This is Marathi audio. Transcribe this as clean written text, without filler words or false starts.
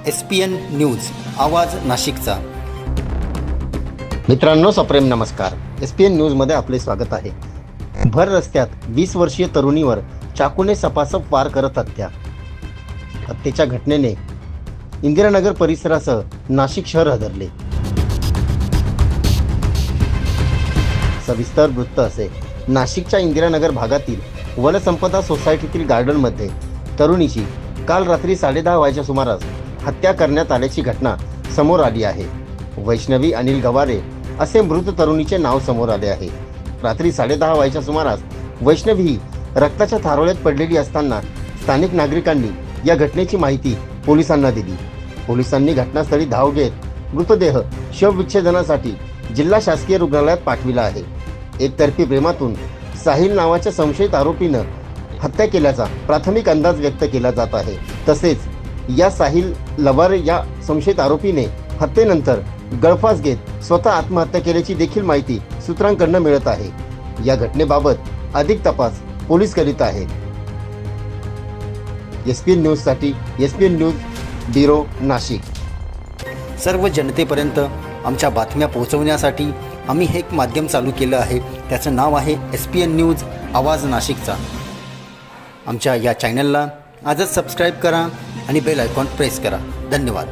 SPN न्यूज आवाज नाशिकचा। मित्रांनो सप्रेम नमस्कार। SPN न्यूजमध्ये आपले स्वागत आहे। भर रस्त्यात 20 वर्षीय तरुणीवर चाकूने सपासप वार करत हत्येच्या घटनेने इंदिरानगर परिसरासह नाशिक शहर हादरले। सविस्तर वृत्त असे। नाशिकच्या इंदिरानगर भागातील वनसंपदा सोसायटीतील गार्डनमध्ये तरुणीची काल रात्री 10:30 वाजेच्या सुमारास हत्या करण्यात आल्याची घटना समोर आली आहे। वैष्णवी अनिल गवारे असे मृत तरुणीचे नाव समोर आले आहे। रात्री 10:30 वाजेच्या सुमारास वैष्णवी ही रक्ताच्या थारोळ्यात पडलेली असताना स्थानिक नागरिकांनी या घटनेची माहिती पोलिसांना दिली। पोलिसांनी घटनास्थळी धाव घेत मृतदेह शवविच्छेदनासाठी जिल्हा शासकीय रुग्णालयात पाठविला आहे। एकतर्फी प्रेमातून साहिल नावाच्या संशयित आरोपीनं हत्या केल्याचा प्राथमिक अंदाज व्यक्त केला जात आहे। तसेच या साहिल लवारे या संशयित आरोपीने हत्येनंतर गळफास घेत स्वतः आत्महत्या केल्याची देखील माहिती सूत्रांकडून मिळत आहे। या घटनेबाबत अधिक तपास पोलीस करीत आहेत। SPN न्यूजसाठी SPN न्यूज ब्युरो नाशिक। सर्व जनतेपर्यंत आमच्या बातम्या पोहोचवण्यासाठी आम्ही हे एक माध्यम चालू केलं आहे। त्याचं नाव आहे SPN न्यूज आवाज नाशिकचा। आमच्या या चॅनलला आजच सबस्क्राईब करा आणि बेल आयकॉन प्रेस करा। धन्यवाद।